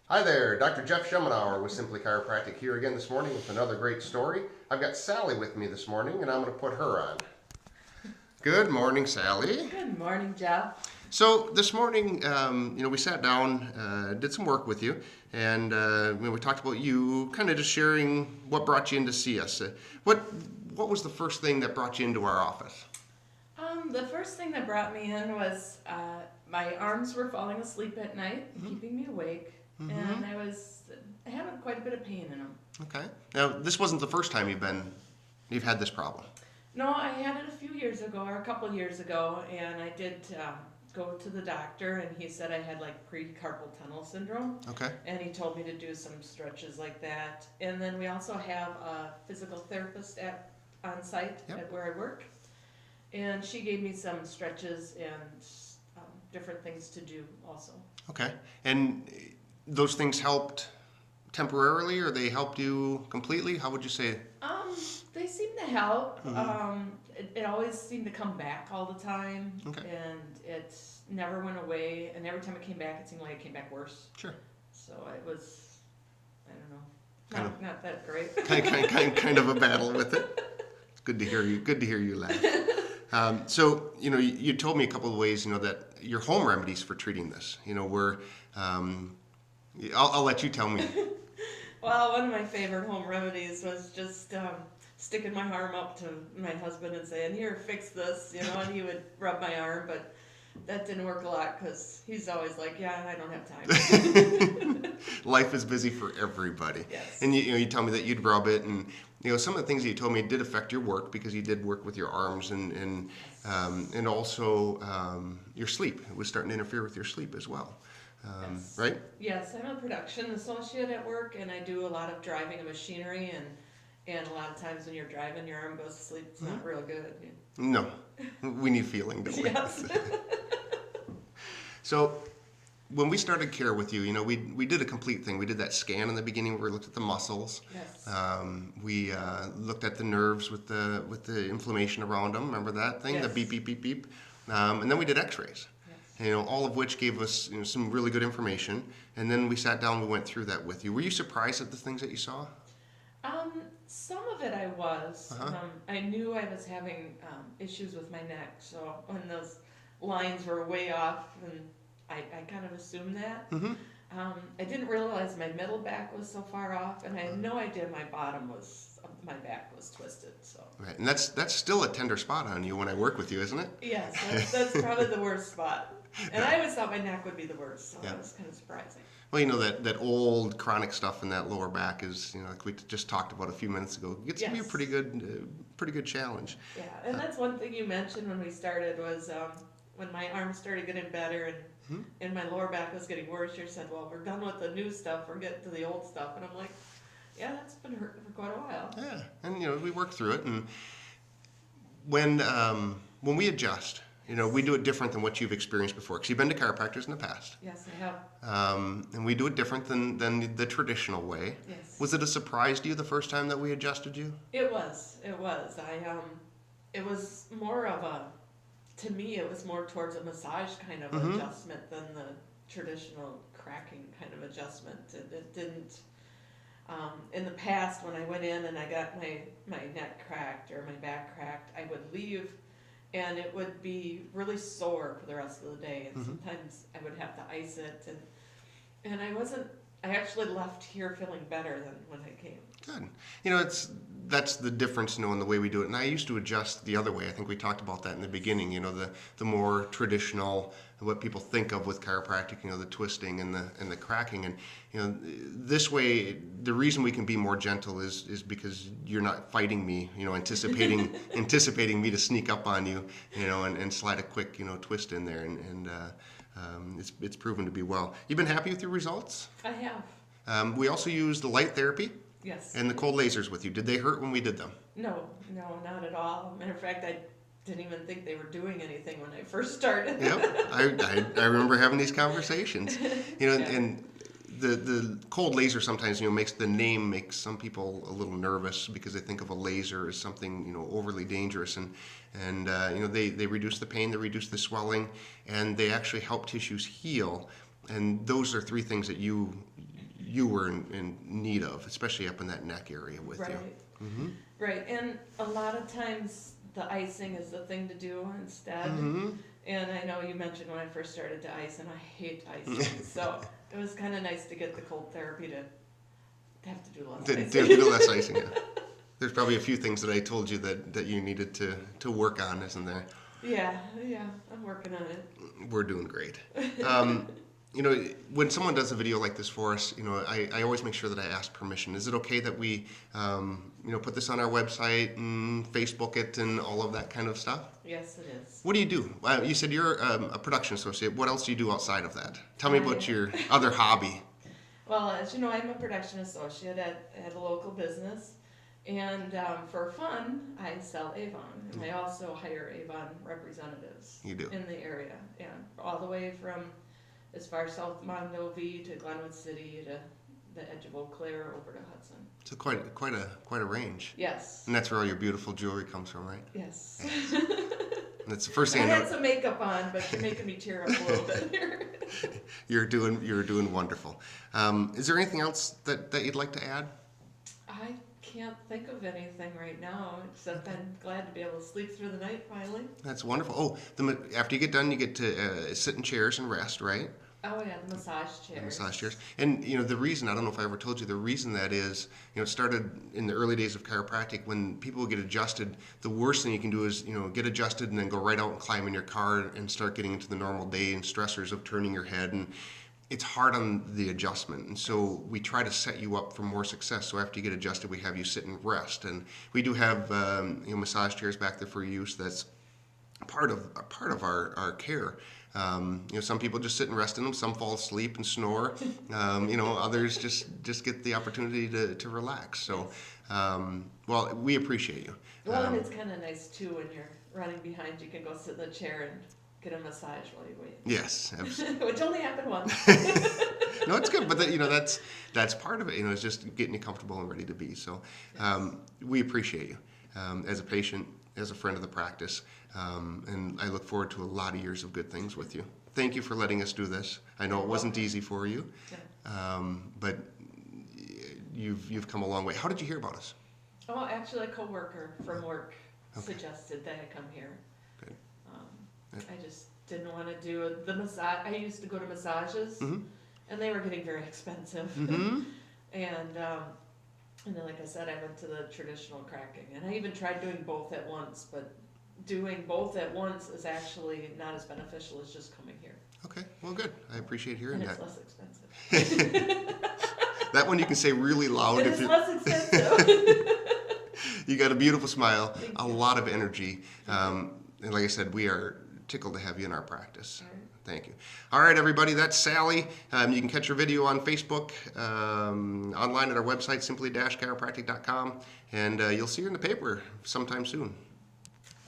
Hi there, Dr. Jeff Schemenauer with Simply Chiropractic here again this morning with another great story. I've got Sally with me this morning and I'm going to put her on. Good morning, Sally. Good morning, Jeff. So this morning, we sat down, did some work with you, and we talked about you kind of just sharing what brought you in to see us. What was the first thing that brought you into our office? The first thing that brought me in was my arms were falling asleep at night, keeping me awake, and I was having quite a bit of pain in them. Okay. Now, this wasn't the first time you've had this problem. No, I had it a few years ago, or a couple years ago, and I did go to the doctor, and he said I had like pre-carpal tunnel syndrome. Okay. And he told me to do some stretches like that. And then we also have a physical therapist on site at where I work. And she gave me some stretches and different things to do also. Okay. And those things helped temporarily, or they helped you completely? How would you say? They seem to help. It always seemed to come back all the time. Okay. And it never went away. And every time it came back, it seemed like it came back worse. Sure. So it was, I don't know, not that great. kind of a battle with it. It's good to hear you. Good to hear you laugh. So you told me a couple of ways that your home remedies for treating this. Were I'll let you tell me. Well, one of my favorite home remedies was just sticking my arm up to my husband and saying, "Here, fix this," and he would rub my arm, but that didn't work a lot because he's always like, "Yeah, I don't have time." Life is busy for everybody. Yes. And you tell me that you'd rub it, and some of the things that you told me did affect your work because you did work with your arms and also your sleep. It was starting to interfere with your sleep as well. Yes. Right? Yes, I'm a production associate at work, and I do a lot of driving of machinery, and a lot of times when you're driving, your arm goes to sleep. It's not real good. No. We need feeling, don't we? Yes. So when we started care with you, we did a complete thing. We did that scan in the beginning where we looked at the muscles. Yes. We looked at the nerves with the inflammation around them. Remember that thing? Yes. The beep, beep, beep, beep. And then we did x-rays. Yes. All of which gave us some really good information. And then we sat down and we went through that with you. Were you surprised at the things that you saw? Some of it I was. Uh-huh. I knew I was having issues with my neck, so when those lines were way off, and I kind of assumed that. Mm-hmm. I didn't realize my middle back was so far off, and I had no idea my my back was twisted. So. Right, and that's still a tender spot on you when I work with you, isn't it? Yes, that's probably the worst spot. And I always thought my neck would be the worst, so that was kind of surprising. Well, that old chronic stuff in that lower back is, like we just talked about a few minutes ago, it gets to be a pretty good challenge. Yeah, and that's one thing you mentioned when we started was when my arm started getting better and my lower back was getting worse. You said, "Well, we're done with the new stuff. We're getting to the old stuff," and I'm like, "Yeah, that's been hurting for quite a while." Yeah, and we work through it, and when we adjust. We do it different than what you've experienced before, because you've been to chiropractors in the past. Yes, I have. And we do it different than the traditional way. Yes. Was it a surprise to you the first time that we adjusted you? It was. It was more of to me, it was more towards a massage kind of adjustment than the traditional cracking kind of adjustment. It didn't, in the past when I went in and I got my neck cracked or my back cracked, I would leave and it would be really sore for the rest of the day, and sometimes I would have to ice it, and I actually left here feeling better than when I came. Good. That's the difference, in the way we do it. And I used to adjust the other way. I think we talked about that in the beginning. The more traditional, what people think of with chiropractic. The twisting and the cracking. And this way, the reason we can be more gentle is because you're not fighting me. Anticipating me to sneak up on you. And slide a quick twist in there. And it's proven to be well. You've been happy with your results? I have. We also use the light therapy. Yes. And the cold lasers with you. Did they hurt when we did them? No, not at all. Matter of fact, I didn't even think they were doing anything when I first started. Yep, I remember having these conversations. And the cold laser sometimes makes some people a little nervous because they think of a laser as something overly dangerous, and they reduce the pain, they reduce the swelling, and they actually help tissues heal. And those are three things that you you were in need of, especially up in that neck area with Right. you. Mm-hmm. Right, and a lot of times the icing is the thing to do instead. Mm-hmm. And I know you mentioned when I first started to ice, and I hate icing, so it was kind of nice to get the cold therapy to have to do less icing. Do less icing. Yeah. There's probably a few things that I told you that you needed to work on, isn't there? Yeah, I'm working on it. We're doing great. When someone does a video like this for us, I always make sure that I ask permission. Is it okay that we, put this on our website and Facebook it and all of that kind of stuff? Yes, it is. What do you do? You said you're a production associate. What else do you do outside of that? Tell me about your other hobby. Well, as you know, I'm a production associate at a local business. And for fun, I sell Avon, and I also hire Avon representatives. You do? In the area, yeah. All the way from as far south Menomonie to Glenwood City to the edge of Eau Claire over to Hudson. So quite a range. Yes. And that's where all your beautiful jewelry comes from, right? Yes. That's the first thing I I know. had some makeup on, but you're making me tear up a little bit here. You're doing wonderful. Is there anything else that you'd like to add? I can't think of anything right now, except I'm glad to be able to sleep through the night finally. That's wonderful. Oh, after you get done, you get to sit in chairs and rest, right? Oh yeah, the massage chairs. The massage chairs. And the reason, I don't know if I ever told you, the reason that is, it started in the early days of chiropractic. When people would get adjusted, the worst thing you can do is get adjusted and then go right out and climb in your car and start getting into the normal day and stressors of turning your head, and it's hard on the adjustment. And so we try to set you up for more success. So after you get adjusted, we have you sit and rest, and we do have massage chairs back there for use. That's part of our care. Some people just sit and rest in them. Some fall asleep and snore. Others just get the opportunity to relax. So, we appreciate you. Well, and it's kind of nice too when you're running behind. You can go sit in the chair and get a massage while you wait. Yes, absolutely. Which only happened once. No, it's good, but that's part of it. It's just getting you comfortable and ready to be. So, we appreciate you as a patient, as a friend of the practice. And I look forward to a lot of years of good things with you. Thank you for letting us do this. I know it wasn't easy for you, but you've come a long way. How did you hear about us? Oh, actually, a coworker from work suggested that I come here. Good. I just didn't want to do the massage. I used to go to massages, and they were getting very expensive. Mm-hmm. And then, like I said, I went to the traditional cracking, and I even tried doing both at once, but doing both at once is actually not as beneficial as just coming here. Okay, well, good. I appreciate hearing And that. it's less expensive. That one you can say really loud. It is less expensive. You got a beautiful smile, a lot of energy. And like I said, we are tickled to have you in our practice. All right. Thank you. All right, everybody, that's Sally. You can catch her video on Facebook, online at our website, simply-chiropractic.com, and you'll see her in the paper sometime soon.